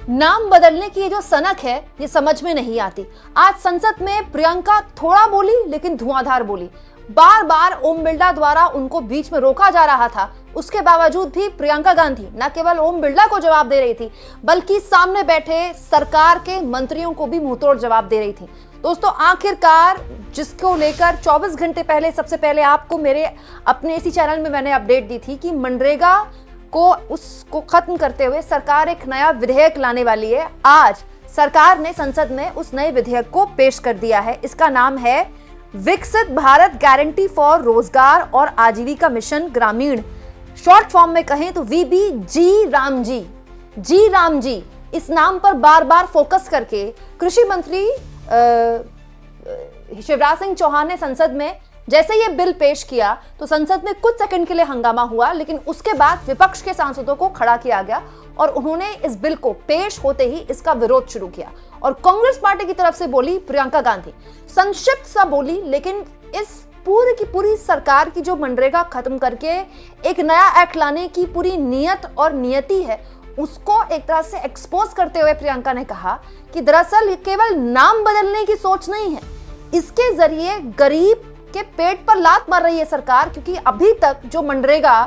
नाम बदलने की ये जो सनक है ये समझ में नहीं आती। आज संसद में प्रियंका थोड़ा बोली लेकिन धुआंधार बोली। बार बार ओम बिरला द्वारा उनको बीच में रोका जा रहा था, उसके बावजूद भी प्रियंका गांधी न केवल ओम बिरला को जवाब दे रही थी बल्कि सामने बैठे सरकार के मंत्रियों को भी मुंहतोड़ जवाब दे रही थी। दोस्तों, आखिरकार जिसको लेकर 24 घंटे पहले सबसे पहले आपको मेरे अपने इसी चैनल में मैंने अपडेट दी थी कि मनरेगा को उसको खत्म करते हुए सरकार एक नया विधेयक लाने वाली है। आज सरकार ने संसद में उस नए विधेयक को पेश कर दिया है। इसका नाम है विकसित भारत गारंटी फॉर रोजगार और आजीविका मिशन ग्रामीण। शॉर्ट फॉर्म में कहें तो जी राम जी इस नाम पर बार बार फोकस करके कृषि मंत्री शिवराज सिंह चौहान ने संसद में जैसे ये बिल पेश किया तो संसद में कुछ सेकंड के लिए हंगामा हुआ, लेकिन उसके बाद विपक्ष के सांसदों को खड़ा किया गया और उन्होंने इस बिल को पेश होते ही इसका विरोध शुरू किया। और कांग्रेस पार्टी की तरफ से बोली प्रियंका गांधी, संक्षिप्त सा बोली, लेकिन इस पूरी की पूरी सरकार की जो मनरेगा खत्म करके एक नया एक्ट लाने की पूरी नीयत और नियति है उसको एक तरह से एक्सपोज करते हुए प्रियंका ने कहा कि दरअसल ये केवल नाम बदलने की सोच नहीं है, इसके जरिए गरीब के पेट पर लात मार रही है सरकार। क्योंकि अभी तक जो मनरेगा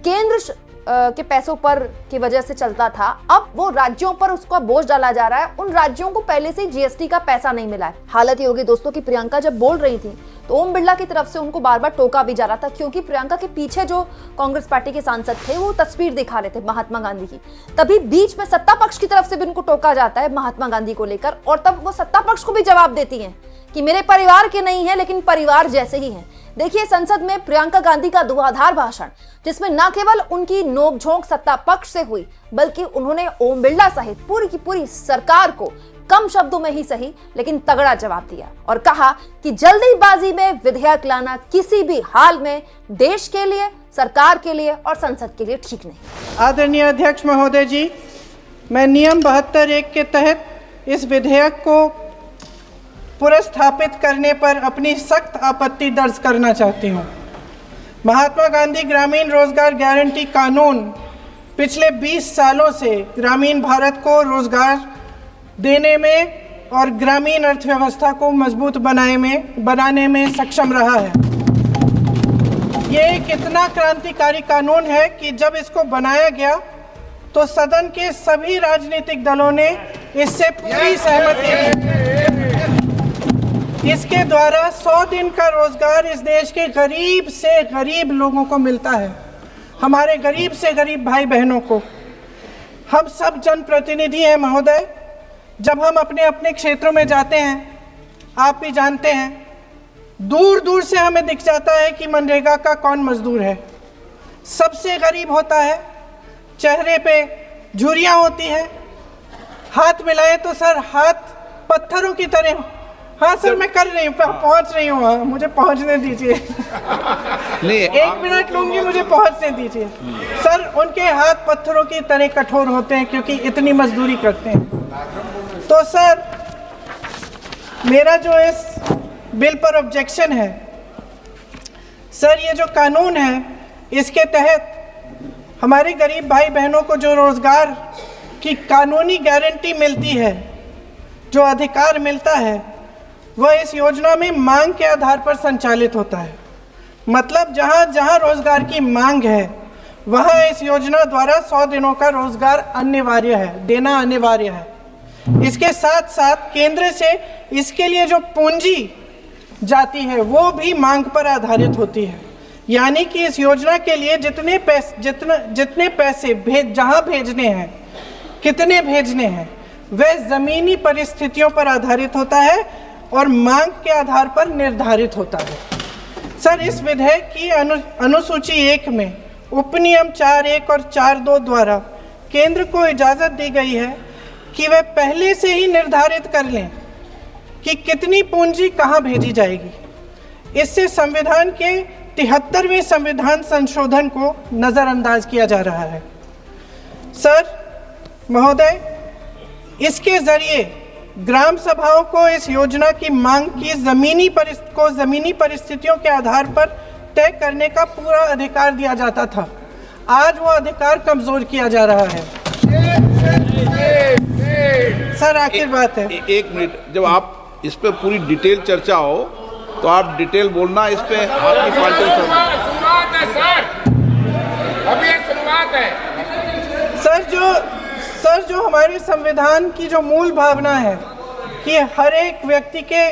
केंद्र के पैसों पर की वजह से चलता था, अब वो राज्यों पर उसका बोझ डाला जा रहा है। उन राज्यों को पहले से जीएसटी का पैसा नहीं मिला है। हालत ये होगी दोस्तों कि प्रियंका जब बोल रही थी तो ओम बिरला की तरफ से उनको बार बार टोका भी जा रहा था, क्योंकि प्रियंका के पीछे जो कांग्रेस पार्टी के सांसद थे वो तस्वीर दिखा रहे थे महात्मा गांधी की। तभी बीच में सत्ता पक्ष की तरफ से भी उनको टोका जाता है महात्मा गांधी को लेकर, और तब वो सत्ता पक्ष को भी जवाब देती है कि मेरे परिवार के नहीं है लेकिन परिवार जैसे ही हैं। देखिए संसद में प्रियंका गांधी का धुआंधार भाषण, जिसमें न केवल उनकी नोकझोंक सत्ता पक्ष से हुई बल्कि उन्होंने ओम बिरला सहित पूरी की पूरी सरकार को कम शब्दों में ही सही लेकिन तगड़ा जवाब दिया और कहा कि जल्दीबाजी में विधेयक लाना किसी भी हाल में देश के लिए, सरकार के लिए और संसद के लिए ठीक नहीं। आदरणीय अध्यक्ष महोदय जी, मैं नियम 72(1) के तहत इस विधेयक को पुनर्स्थापित करने पर अपनी सख्त आपत्ति दर्ज करना चाहती हूँ। महात्मा गांधी ग्रामीण रोजगार गारंटी कानून पिछले 20 सालों से ग्रामीण भारत को रोजगार देने में और ग्रामीण अर्थव्यवस्था को मजबूत बनाने में सक्षम रहा है। ये एक इतना क्रांतिकारी कानून है कि जब इसको बनाया गया तो सदन के सभी राजनीतिक दलों ने इससे पूरी सहमति दी। इसके द्वारा 100 दिन का रोजगार इस देश के गरीब से गरीब लोगों को मिलता है, हमारे गरीब से गरीब भाई बहनों को। हम सब जनप्रतिनिधि हैं महोदय, जब हम अपने अपने क्षेत्रों में जाते हैं, आप भी जानते हैं, दूर दूर से हमें दिख जाता है कि मनरेगा का कौन मजदूर है। सबसे गरीब होता है, चेहरे पे झुर्रियाँ होती हैं, हाथ मिलाए तो सर हाथ पत्थरों की तरह। हाँ सर, मैं कर रही हूँ, पहुँच रही हूँ, हाँ मुझे पहुँचने दीजिए। एक मिनट लूँगी, मुझे पहुँचने दीजिए। सर उनके हाथ पत्थरों की तरह कठोर होते हैं क्योंकि इतनी मजदूरी करते हैं। तो सर मेरा जो इस बिल पर ऑब्जेक्शन है, सर ये जो कानून है इसके तहत हमारे गरीब भाई बहनों को जो रोजगार की कानूनी गारंटी मिलती है, जो अधिकार मिलता है, वह इस योजना में मांग के आधार पर संचालित होता है। मतलब जहाँ जहाँ रोजगार की मांग है वहाँ इस योजना द्वारा 100 दिनों का रोजगार अनिवार्य है, देना अनिवार्य है। इसके साथ साथ केंद्र से इसके लिए जो पूंजी जाती है वो भी मांग पर आधारित होती है। यानी कि इस योजना के लिए जितने पैसे जहाँ भेजने हैं, कितने भेजने हैं, वह ज़मीनी परिस्थितियों पर आधारित होता है और मांग के आधार पर निर्धारित होता है। सर इस विधेयक की अनुसूची 1 में उपनियम 4(1) और 4(2) द्वारा केंद्र को इजाज़त दी गई है कि वह पहले से ही निर्धारित कर लें कि कितनी पूंजी कहाँ भेजी जाएगी। इससे संविधान के 73वें संविधान संशोधन को नज़रअंदाज किया जा रहा है। सर महोदय, इसके ज़रिए ग्राम सभाओं को इस योजना की मांग की ज़मीनी परिस्थितियों के आधार पर तय करने का पूरा अधिकार दिया जाता था। आज वो अधिकार कमज़ोर किया जा रहा है। सर आखिर बात है। एक मिनट, जब आप इस पे पूरी डिटेल चर्चा हो तो आप डिटेल बोलना, इस पे आपकी पार्टी शुरुआत है सर, अभी ये शुरुआत है। सर जो हमारे संविधान की जो मूल भावना है कि हर एक व्यक्ति के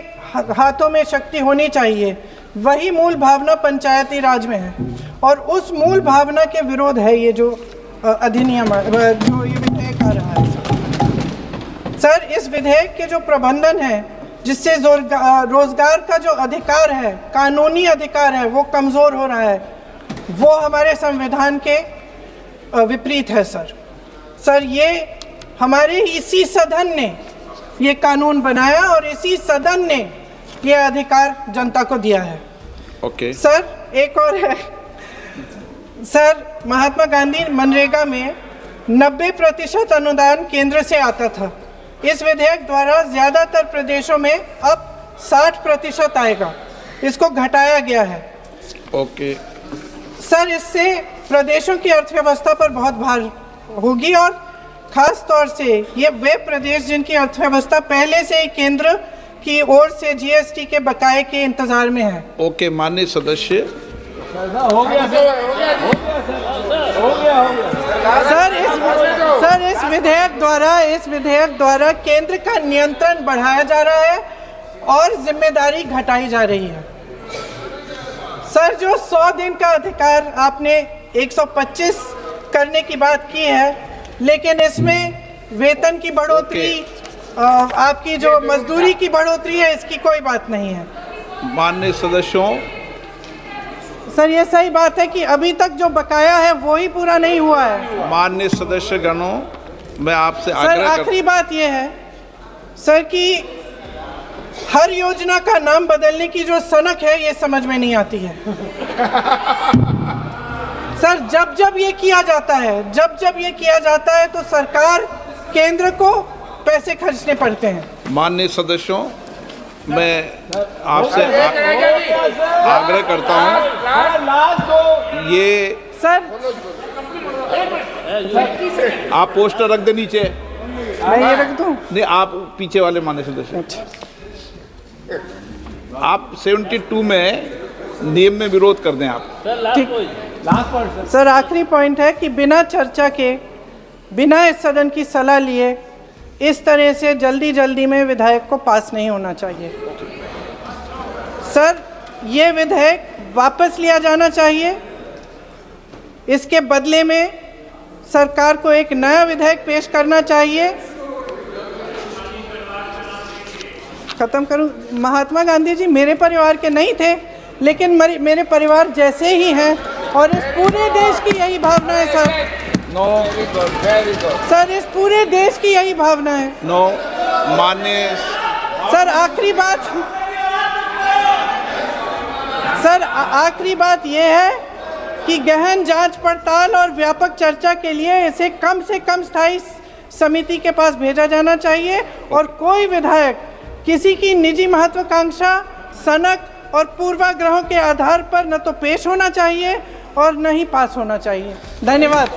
हाथों में शक्ति होनी चाहिए, वही मूल भावना पंचायती राज में है और उस मूल भावना के विरोध है ये जो अधिनियम जो ये विधेयक आ रहा है। सर इस विधेयक के जो प्रबंधन है जिससे रोजगार का जो अधिकार है, कानूनी अधिकार है, वो कमज़ोर हो रहा है, वो हमारे संविधान के विपरीत है। सर ये हमारे इसी सदन ने ये कानून बनाया और इसी सदन ने ये अधिकार जनता को दिया है। ओके सर एक और है सर, महात्मा गांधी मनरेगा में 90% अनुदान केंद्र से आता था। इस विधेयक द्वारा ज़्यादातर प्रदेशों में अब 60% आएगा, इसको घटाया गया है। ओके सर इससे प्रदेशों की अर्थव्यवस्था पर बहुत भार होगी और खास तौर से ये वे प्रदेश जिनकी अर्थव्यवस्था पहले से ही केंद्र की ओर से जीएसटी के बकाये के इंतजार में है। ओके माननीय सदस्य, सर इस विधेयक द्वारा केंद्र का नियंत्रण बढ़ाया जा रहा है और जिम्मेदारी घटाई जा रही है। सर जो 100 दिन का अधिकार आपने 125 करने की बात की है, लेकिन इसमें वेतन की बढ़ोतरी, आपकी जो मजदूरी की बढ़ोतरी है, इसकी कोई बात नहीं है। माननीय सदस्यों, सर ये सही बात है कि अभी तक जो बकाया है वो ही पूरा नहीं हुआ है। माननीय सदस्य गणों, मैं आपसे सर आखिरी बात ये है सर कि हर योजना का नाम बदलने की जो सनक है ये समझ में नहीं आती है। सर जब ये किया जाता है तो सरकार केंद्र को पैसे खर्चने पड़ते हैं। माननीय सदस्यों, मैं आपसे आग्रह करता हूं, ये सर आप पोस्टर रख दे नीचे। मैं ये रख दूं? नहीं, आप पीछे वाले माननीय सदस्य, आप 72 में नियम में विरोध कर दें आप। ठीक। सर आखिरी पॉइंट है कि बिना चर्चा के, बिना इस सदन की सलाह लिए इस तरह से जल्दी में विधेयक को पास नहीं होना चाहिए। सर ये विधेयक वापस लिया जाना चाहिए, इसके बदले में सरकार को एक नया विधेयक पेश करना चाहिए। खत्म करूं, महात्मा गांधी जी मेरे परिवार के नहीं थे, लेकिन मेरे परिवार जैसे ही हैं और इस पूरे देश की यही भावना है सर। नो, सर इस पूरे देश की यही भावना है। नो, माननीय सर आखिरी बात यह है कि गहन जांच पड़ताल और व्यापक चर्चा के लिए इसे कम से कम स्थायी समिति के पास भेजा जाना चाहिए और कोई विधायक किसी की निजी महत्वाकांक्षा, सनक और पूर्वाग्रहों के आधार पर न तो पेश होना चाहिए और न ही पास होना चाहिए। धन्यवाद।